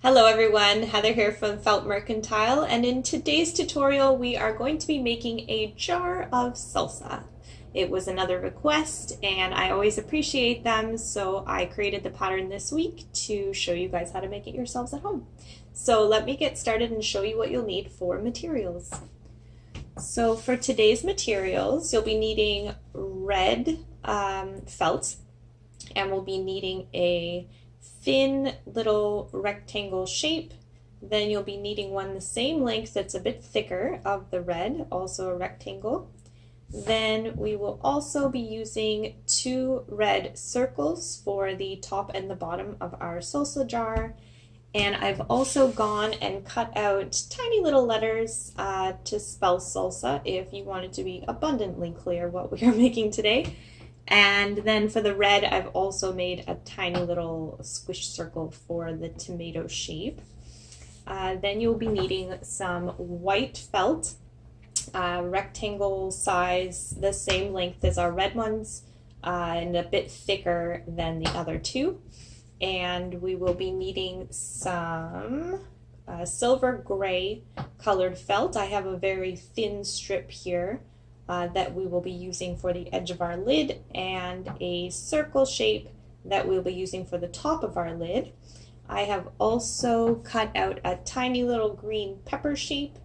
Hello everyone, Heather here from Felt Mercantile, and in today's tutorial we are going to be making a jar of salsa. It was another request and I always appreciate them, so I created the pattern this week to show you guys how to make it yourselves at home. So let me get started and show you what you'll need for materials. So for today's materials, you'll be needing red felt, and we'll be needing a thin little rectangle shape. Then you'll be needing one the same length that's a bit thicker of the red, also a rectangle. Then we will also be using 2 red circles for the top and the bottom of our salsa jar. And I've also gone and cut out tiny little letters to spell salsa if you want it to be abundantly clear what we are making today. And then for the red, I've also made a tiny little squish circle for the tomato shape. Then you'll be needing some white felt, rectangle size, the same length as our red ones, and a bit thicker than the other 2. And we will be needing some silver gray colored felt. I have a very thin strip here that we will be using for the edge of our lid, and a circle shape that we'll be using for the top of our lid. I have also cut out a tiny little green pepper shape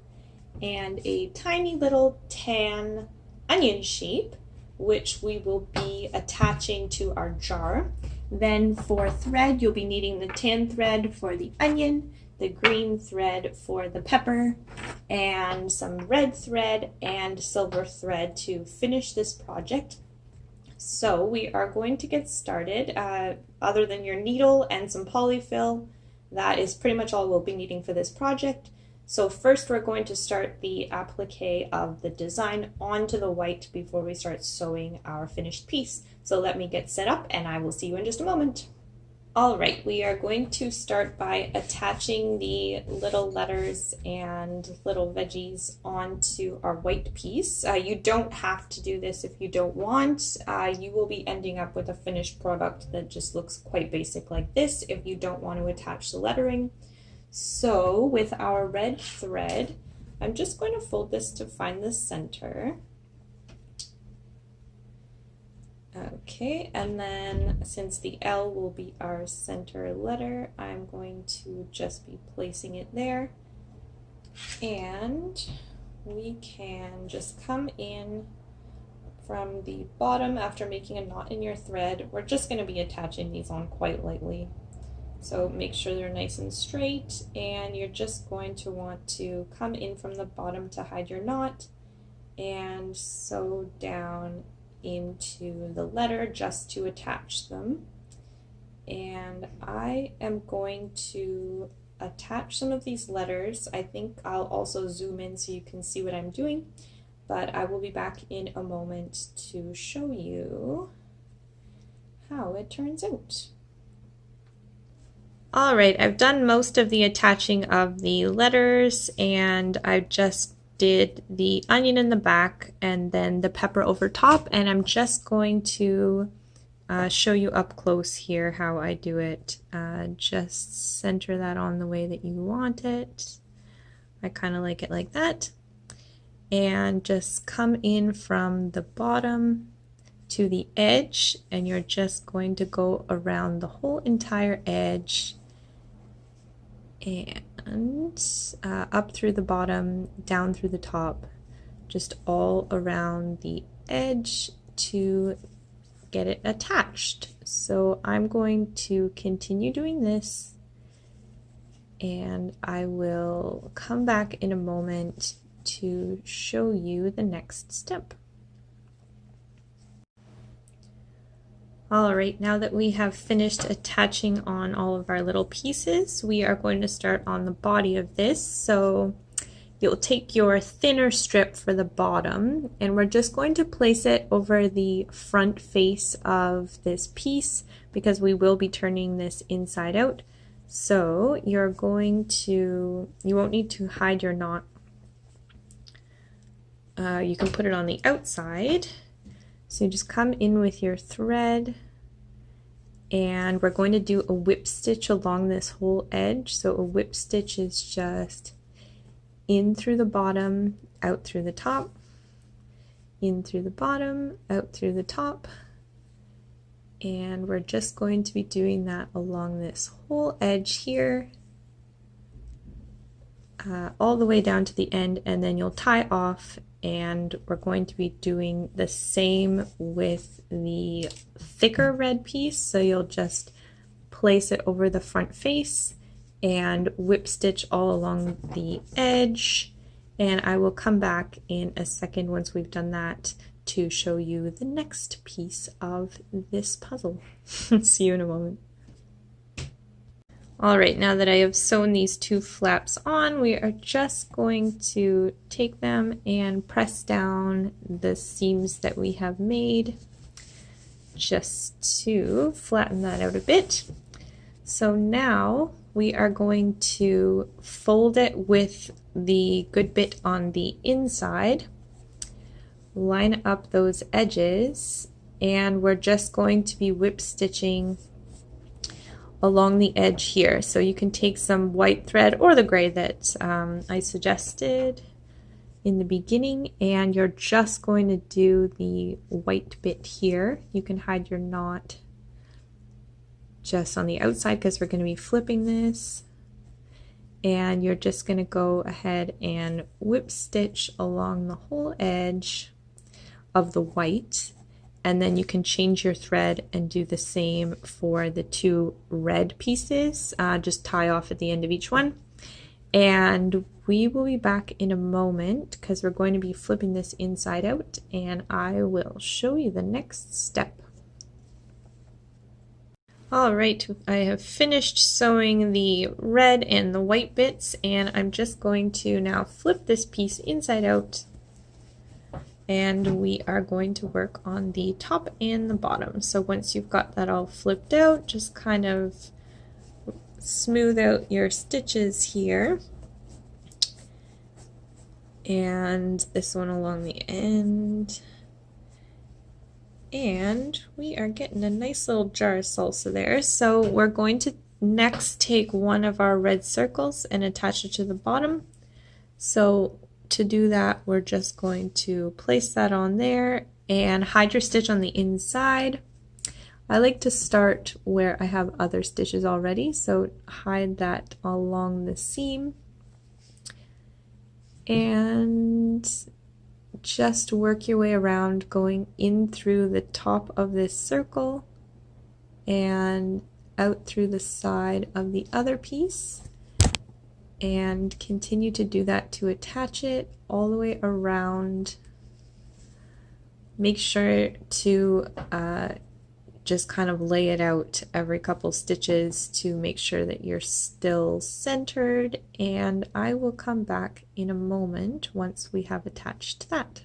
and a tiny little tan onion shape, which we will be attaching to our jar. Then for thread, you'll be needing the tan thread for the onion, the green thread for the pepper, and some red thread and silver thread to finish this project. So we are going to get started. Other than your needle and some polyfill, that is pretty much all we'll be needing for this project. So first we're going to start the applique of the design onto the white before we start sewing our finished piece. So let me get set up and I will see you in just a moment. All right, we are going to start by attaching the little letters and little veggies onto our white piece. You don't have to do this if you don't want. You will be ending up with a finished product that just looks quite basic like this if you don't want to attach the lettering. So with our red thread, I'm just going to fold this to find the center. Okay, and then since the L will be our center letter, I'm going to just be placing it there. And we can just come in from the bottom after making a knot in your thread. We're just going to be attaching these on quite lightly. So make sure they're nice and straight, and you're just going to want to come in from the bottom to hide your knot and sew down into the letter just to attach them. And I am going to attach some of these letters. I think I'll also zoom in so you can see what I'm doing, but I will be back in a moment to show you how it turns out. All right, I've done most of the attaching of the letters, and I just did the onion in the back and then the pepper over top, and I'm just going to show you up close here how I do it. Just center that on the way that you want it. I kind of like it like that, and just come in from the bottom to the edge, and you're just going to go around the whole entire edge and up through the bottom, down through the top, just all around the edge to get it attached. So I'm going to continue doing this, and I will come back in a moment to show you the next step. Alright, now that we have finished attaching on all of our little pieces, we are going to start on the body of this. So you'll take your thinner strip for the bottom, and we're just going to place it over the front face of this piece because we will be turning this inside out. So you're going to, you won't need to hide your knot. You can put it on the outside. So you just come in with your thread And we're going to do a whip stitch along this whole edge. So a whip stitch is just in through the bottom, out through the top, in through the bottom, out through the top. And we're just going to be doing that along this whole edge here, all the way down to the end, and then you'll tie off. And we're going to be doing the same with the thicker red piece. So you'll just place it over the front face and whip stitch all along the edge. And I will come back in a second once we've done that to show you the next piece of this puzzle. See you in a moment. Alright, now that I have sewn these two flaps on, we are just going to take them and press down the seams that we have made just to flatten that out a bit. So now we are going to fold it with the good bit on the inside, line up those edges, and we're just going to be whip stitching along the edge here. So you can take some white thread or the gray that I suggested in the beginning, and you're just going to do the white bit here. You can hide your knot just on the outside because we're going to be flipping this, and you're just going to go ahead and whip stitch along the whole edge of the white. And then you can change your thread and do the same for the two red pieces. Just tie off at the end of each one. And we will be back in a moment because we're going to be flipping this inside out, and I will show you the next step. Alright, I have finished sewing the red and the white bits, and I'm just going to now flip this piece inside out. And we are going to work on the top and the bottom. So once you've got that all flipped out, just kind of smooth out your stitches here. And this one along the end. And we are getting a nice little jar of salsa there. So we're going to next take one of our red circles and attach it to the bottom. So to do that, we're just going to place that on there and hide your stitch on the inside. I like to start where I have other stitches already, so hide that along the seam and just work your way around, going in through the top of this circle and out through the side of the other piece. And continue to do that to attach it all the way around. Make sure to just kind of lay it out every couple stitches to make sure that you're still centered, and I will come back in a moment once we have attached that.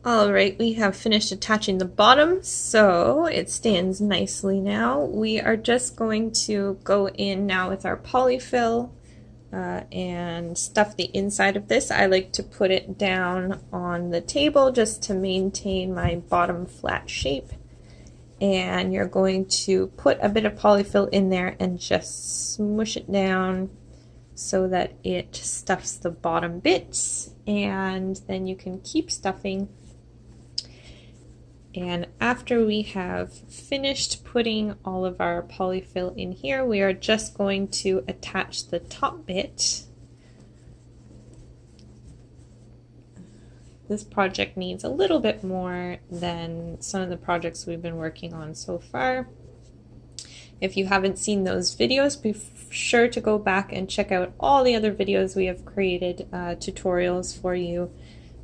Alright, we have finished attaching the bottom, so it stands nicely now. We are just going to go in now with our polyfill and stuff the inside of this. I like to put it down on the table just to maintain my bottom flat shape. And you're going to put a bit of polyfill in there and just smush it down so that it stuffs the bottom bits, and then you can keep stuffing. And after we have finished putting all of our polyfill in here, we are just going to attach the top bit. This project needs a little bit more than some of the projects we've been working on so far. If you haven't seen those videos, be sure to go back and check out all the other videos we have created, tutorials for you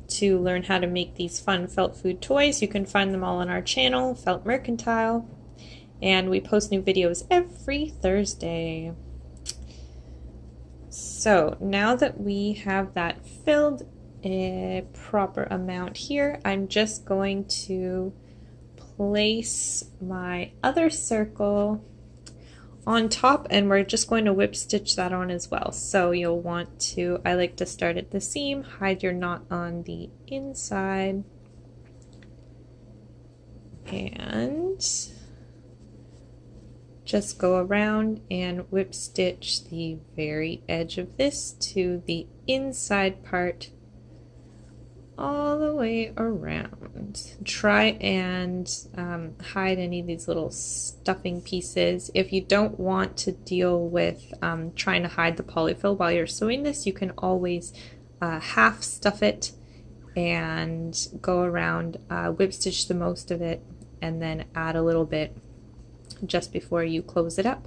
to learn how to make these fun felt food toys. You can find them all on our channel, Felt Mercantile, and we post new videos every Thursday. So now that we have that filled a proper amount here, I'm just going to place my other circle on top, and we're just going to whip stitch that on as well. So you'll want to, I like to start at the seam, hide your knot on the inside, and just go around and whip stitch the very edge of this to the inside part all the way around. Try and hide any of these little stuffing pieces. If you don't want to deal with trying to hide the polyfill while you're sewing this, you can always half stuff it and go around, whip stitch the most of it, and then add a little bit just before you close it up.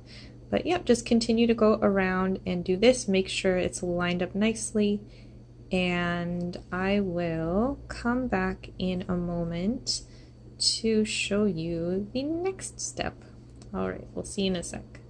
But yep, just continue to go around and do this. Make sure it's lined up nicely, and I will come back in a moment to show you the next step. All right, we'll see you in a sec.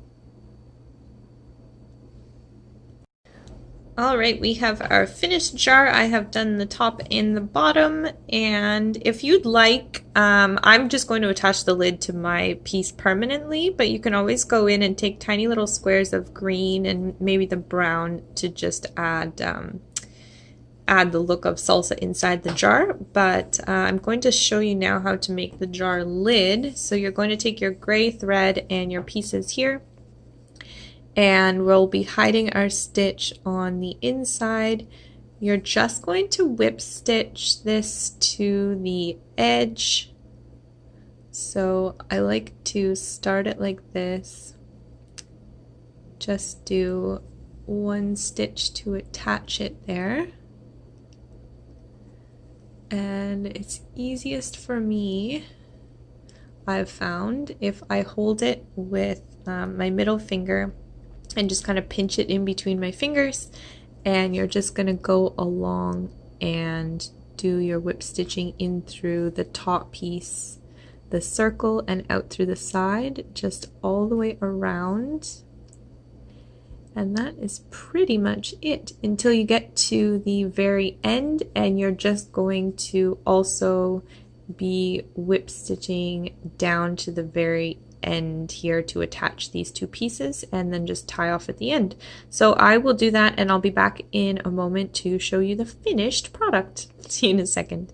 All right, we have our finished jar. I have done the top and the bottom, and if you'd like, I'm just going to attach the lid to my piece permanently, but you can always go in and take tiny little squares of green and maybe the brown to just add the look of salsa inside the jar. But I'm going to show you now how to make the jar lid. So you're going to take your gray thread and your pieces here, and we'll be hiding our stitch on the inside. You're just going to whip stitch this to the edge. So I like to start it like this. Just do one stitch to attach it there. And it's easiest for me, I've found, if I hold it with my middle finger and just kind of pinch it in between my fingers, and you're just going to go along and do your whip stitching in through the top piece, the circle, and out through the side, just all the way around. And that is pretty much it until you get to the very end, and you're just going to also be whip stitching down to the very end here to attach these two pieces, and then just tie off at the end. So I will do that, and I'll be back in a moment to show you the finished product. See you in a second.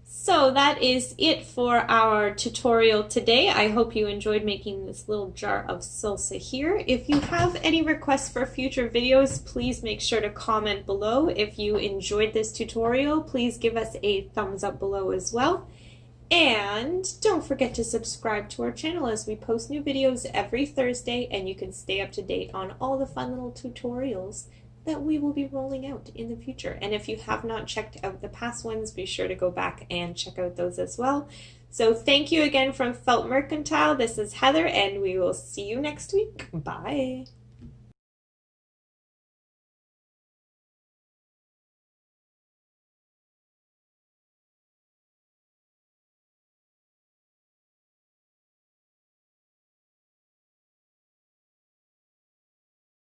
So that is it for our tutorial today. I hope you enjoyed making this little jar of salsa here. If you have any requests for future videos, please make sure to comment below. If you enjoyed this tutorial, please give us a thumbs up below as well. And don't forget to subscribe to our channel as we post new videos every Thursday, and you can stay up to date on all the fun little tutorials that we will be rolling out in the future. And if you have not checked out the past ones, be sure to go back and check out those as well. So thank you again from Felt Mercantile. This is Heather, and we will see you next week. Bye.